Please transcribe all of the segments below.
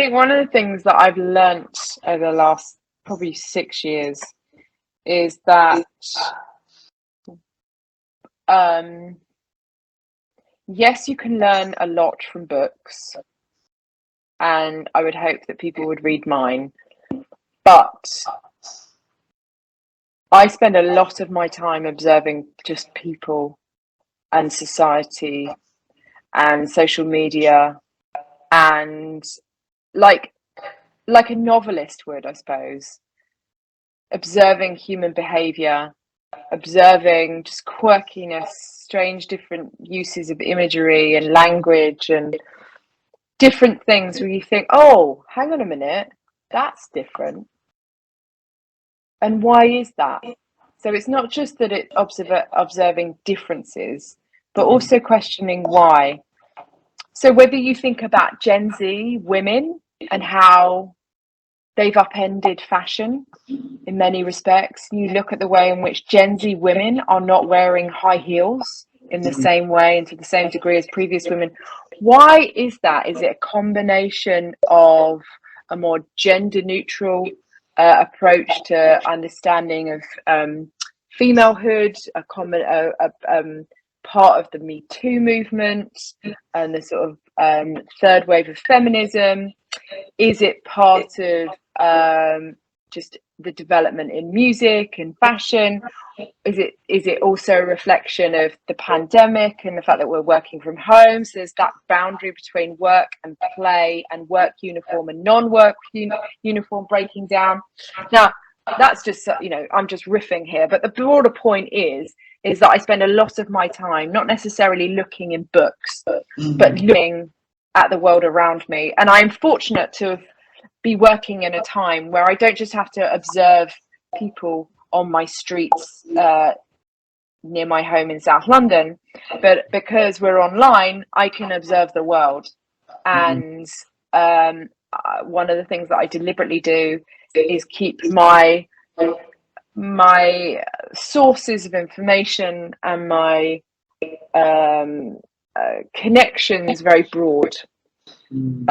think one of the things that I've learnt over the last probably 6 years is that yes, you can learn a lot from books, and I would hope that people would read mine, but I spend a lot of my time observing just people and society and social media, and like a novelist would, I suppose, observing human behavior, observing just quirkiness, strange different uses of imagery and language and different things where you think, oh, hang on a minute, that's different. And why is that? So it's not just that it's observing differences, but also questioning why. So whether you think about Gen Z women and how they've upended fashion in many respects, you look at the way in which Gen Z women are not wearing high heels in the same way and to the same degree as previous women. Why is that? Is it a combination of a more gender neutral approach to understanding of femalehood, part of the Me Too movement and the sort of third wave of feminism? Is it part of just the development in music and fashion? Is it also a reflection of the pandemic and the fact that we're working from home? So there's that boundary between work and play and work uniform and non-work uniform breaking down. Now, that's just, I'm just riffing here, but the broader point is that I spend a lot of my time not necessarily looking in books, but looking at the world around me. And I'm fortunate to be working in a time where I don't just have to observe people on my streets near my home in South London, but because we're online, I can observe the world. And one of the things that I deliberately do is keep my sources of information and my connections very broad, and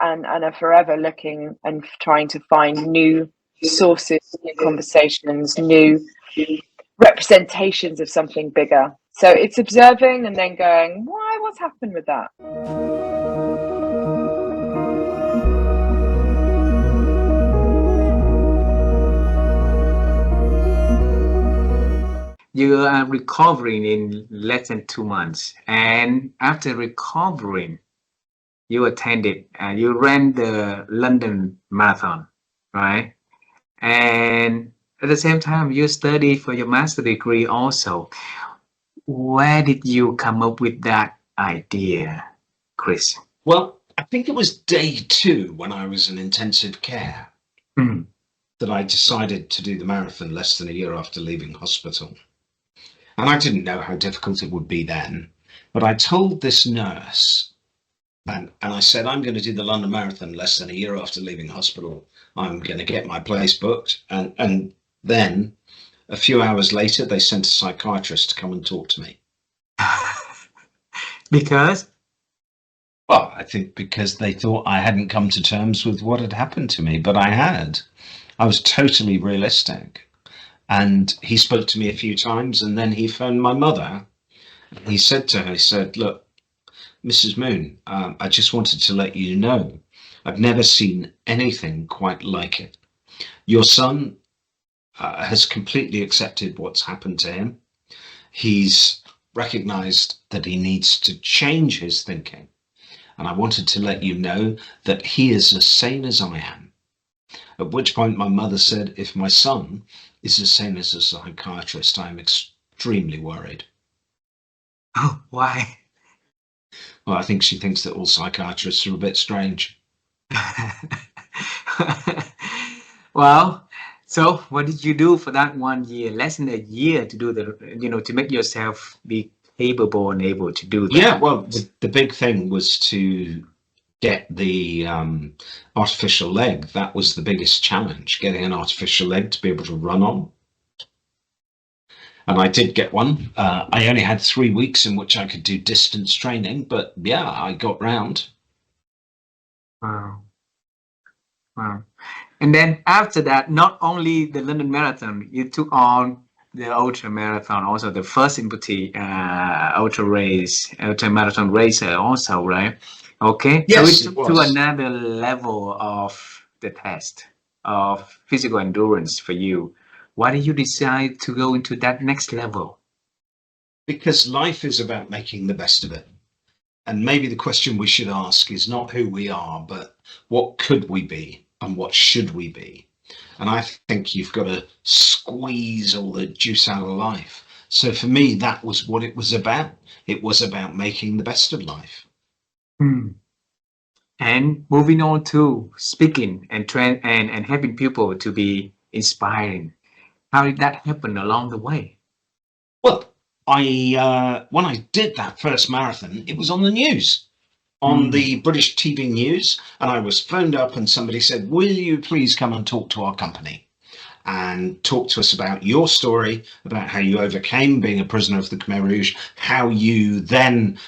are forever looking and trying to find new sources, new conversations, new representations of something bigger. So it's observing and then going, what's happened with that? You are recovering in less than 2 months, and after recovering, you you ran the London Marathon, right? And at the same time, you studied for your master's degree also. Where did you come up with that idea, Chris? Well, I think it was day 2 when I was in intensive care that I decided to do the marathon less than a year after leaving hospital. And I didn't know how difficult it would be then, but I told this nurse, and I said, I'm going to do the London Marathon less than a year after leaving hospital. I'm going to get my place booked. And then a few hours later, they sent a psychiatrist to come and talk to me. Because? Well, I think because they thought I hadn't come to terms with what had happened to me, but I had. I was totally realistic. And he spoke to me a few times, and then he phoned my mother. He said to her, he said, look, Mrs. Moon, I just wanted to let you know, I've never seen anything quite like it. Your son has completely accepted what's happened to him. He's recognized that he needs to change his thinking. And I wanted to let you know that he is as sane as I am. At which point my mother said, if my son is as sane as a psychiatrist, I'm extremely worried. Oh, why? Well, I think she thinks that all psychiatrists are a bit strange. Well, so what did you do for that 1 year, less than a year, to do to make yourself be capable and able to do that? Yeah, well, the big thing was to get the artificial leg. That was the biggest challenge, getting an artificial leg to be able to run on. And I did get one. I only had 3 weeks in which I could do distance training, but yeah, I got round. Wow. Wow. And then after that, not only the London Marathon, you took on the ultra marathon, also the first empathy ultra marathon racer, also, right? Okay, so it Yes, it took to was. another level of the test of physical endurance for you. Why did you decide to go into that next level? Because life is about making the best of it. And maybe the question we should ask is not who we are, but what could we be and what should we be? And I think you've got to squeeze all the juice out of life. So for me, that was what it was about. It was about making the best of life. Hmm. And moving on to speaking and and helping people to be inspiring. How did that happen along the way? Well, I when I did that first marathon, it was on the news, on Hmm. the British TV news, and I was phoned up and somebody said, "Will you please come and talk to our company and talk to us about your story, about how you overcame being a prisoner of the Khmer Rouge, how you then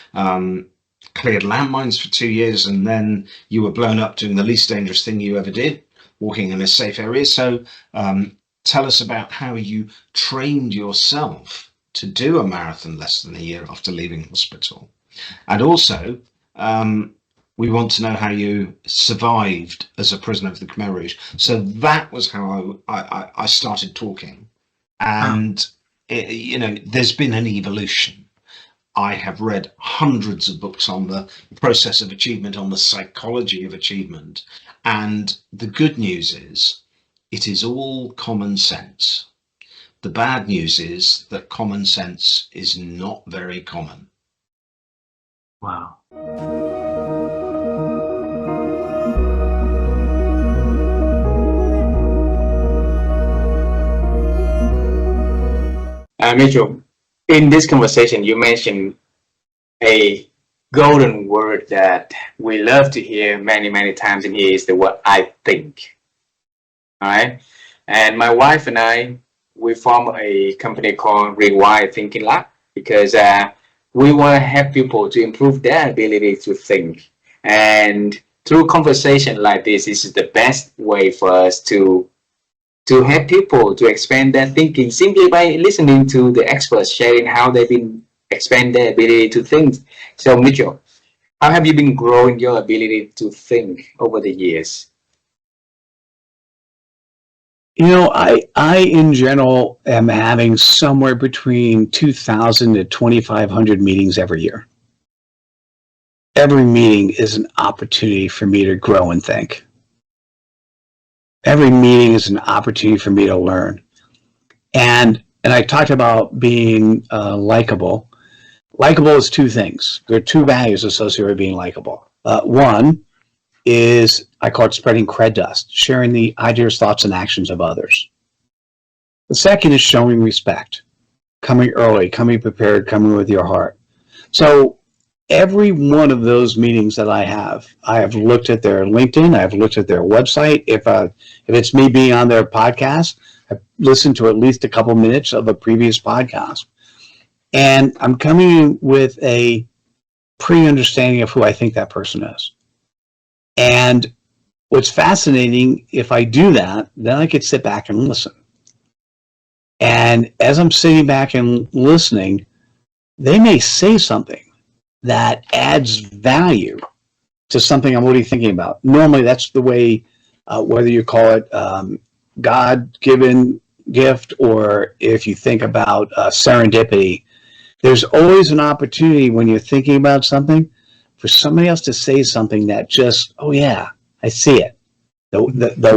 cleared landmines for 2 years, and then you were blown up doing the least dangerous thing you ever did, walking in a safe area. So tell us about how you trained yourself to do a marathon less than a year after leaving hospital. And also, we want to know how you survived as a prisoner of the Khmer Rouge." So that was how I started talking. Wow. And, there's been an evolution. I have read hundreds of books on the process of achievement, on the psychology of achievement. And the good news is, it is all common sense. The bad news is that common sense is not very common. Wow. Mitchell, in this conversation, you mentioned a golden word that we love to hear many, many times in here is the word I think. All right. And my wife and I, we form a company called Rewire Thinking Lab because we want to help people to improve their ability to think. And through conversation like this is the best way for us to help people to expand their thinking simply by listening to the experts sharing how they've been expand their ability to think. So Mitchell, how have you been growing your ability to think over the years? I in general am having somewhere between 2,000 to 2,500 meetings every year. Every meeting is an opportunity for me to grow and think. Every meeting is an opportunity for me to learn. And I talked about being likable. Likable is two things. There are two values associated with being likable. One is, I call it spreading cred dust, sharing the ideas, thoughts, and actions of others. The second is showing respect, coming early, coming prepared, coming with your heart. So every one of those meetings that I have looked at their LinkedIn, I've looked at their website. If it's me being on their podcast, I've listened to at least a couple minutes of a previous podcast. And I'm coming in with a pre-understanding of who I think that person is. And what's fascinating, if I do that, then I could sit back and listen. And as I'm sitting back and listening, they may say something that adds value to something I'm already thinking about. Normally, that's the way, whether you call it God-given gift or if you think about serendipity, there's always an opportunity when you're thinking about something for somebody else to say something that just, oh yeah, I see it. The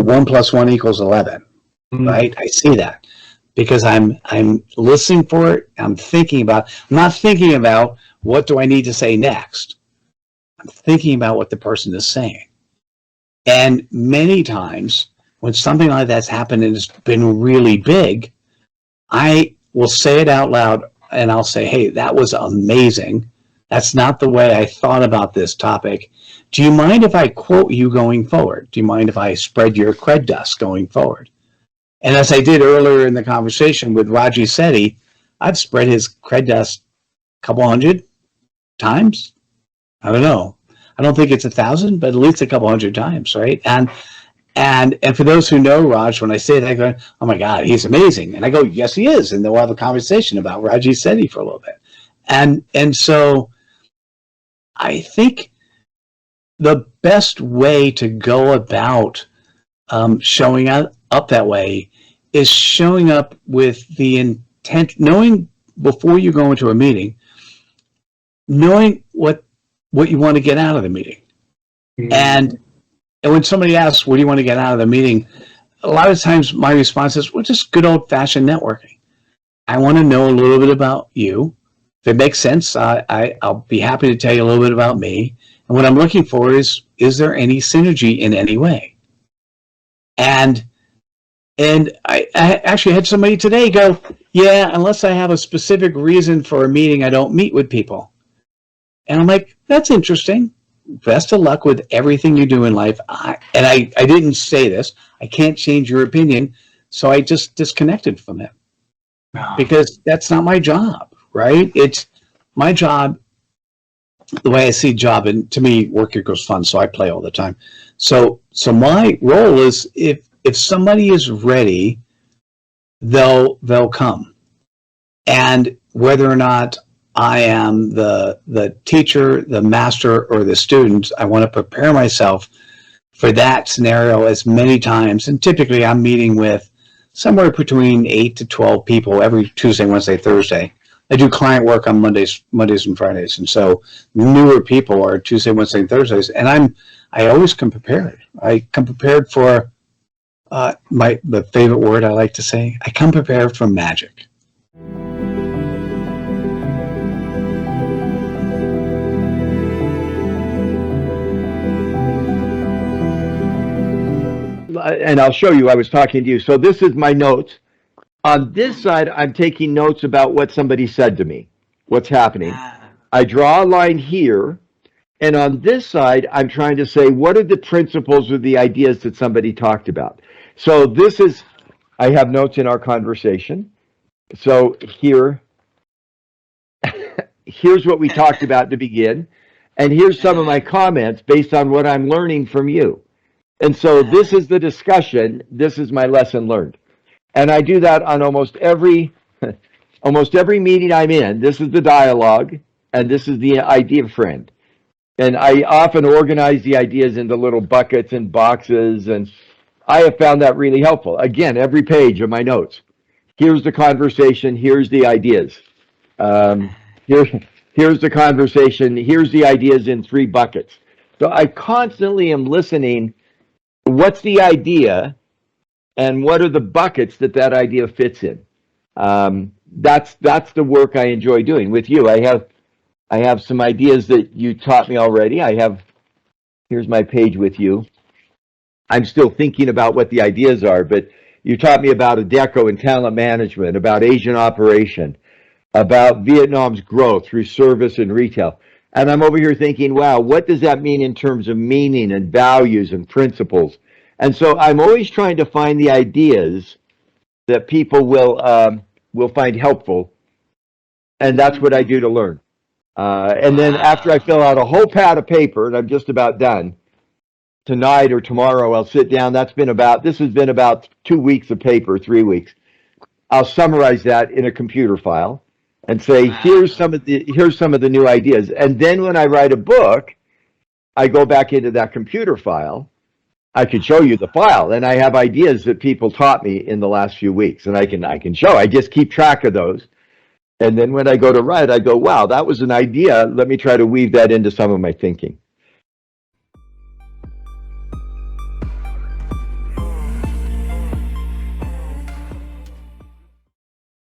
1 + 1 = 11, right? I see that because I'm listening for it. I'm not thinking about what do I need to say next. I'm thinking about what the person is saying. And many times when something like that's happened and it's been really big, I will say it out loud and I'll say, hey, that was amazing. That's not the way I thought about this topic. Do you mind if I quote you going forward? Do you mind if I spread your cred dust going forward? And as I did earlier in the conversation with Raji Sethi, I've spread his cred dust a couple hundred times. I don't know. I don't think it's 1,000, but at least a couple hundred times, right? And And for those who know Raj, when I say that, I go, oh my God, he's amazing. And I go, yes, he is. And then we'll have a conversation about Raji Sethi for a little bit. And so I think the best way to go about showing up that way is showing up with the intent, knowing before you go into a meeting, knowing what you want to get out of the meeting. Mm-hmm. And when somebody asks, what do you want to get out of the meeting? A lot of times my response is, well, just good old fashioned networking. I want to know a little bit about you. If it makes sense, I'll be happy to tell you a little bit about me. And what I'm looking for is there any synergy in any way? And I actually had somebody today go, yeah, unless I have a specific reason for a meeting, I don't meet with people. And I'm like, that's interesting. Best of luck with everything you do in life. I didn't say this. I can't change your opinion. So I just disconnected from it because that's not my job, right? It's my job. The way I see job, and to me, work equals fun. So I play all the time. So my role is if somebody is ready, they'll come. And whether or not I am the teacher, the master, or the student, I want to prepare myself for that scenario as many times. And typically I'm meeting with somewhere between 8 to 12 people every Tuesday, Wednesday, Thursday. I do client work on Mondays and Fridays. And so newer people are Tuesday, Wednesday, and Thursdays. And I always come prepared. I come prepared for the favorite word I like to say. I come prepared for magic. And I'll show you, I was talking to you. So this is my notes. On this side, I'm taking notes about what somebody said to me, what's happening. I draw a line here. And on this side, I'm trying to say, what are the principles or the ideas that somebody talked about? So this is, I have notes in our conversation. So here's what we talked about to begin. And here's some of my comments based on what I'm learning from you. And so this is the discussion. This is my lesson learned. And I do that on almost every meeting I'm in. This is the dialogue, and this is the idea friend. And I often organize the ideas into little buckets and boxes, and I have found that really helpful. Again, every page of my notes. Here's the conversation. Here's the ideas. Here's the conversation. Here's the ideas in 3 buckets. So I constantly am listening. What's the idea, and what are the buckets that idea fits in? That's the work I enjoy doing with you. I have some ideas that you taught me already. Here's my page with you. I'm still thinking about what the ideas are, but you taught me about Adecco and talent management, about Asian operation, about Vietnam's growth through service and retail. And I'm over here thinking, wow, what does that mean in terms of meaning and values and principles? And so I'm always trying to find the ideas that people will find helpful. And that's what I do to learn. And then after I fill out a whole pad of paper, and I'm just about done, tonight or tomorrow I'll sit down. This has been about 2 weeks of paper, 3 weeks. I'll summarize that in a computer file and say, here's some of the new ideas. And then when I write a book, I go back into that computer file. I could show you the file, and I have ideas that people taught me in the last few weeks, and I can show. I just keep track of those. And then when I go to write, I go, wow, that was an idea. Let me try to weave that into some of my thinking.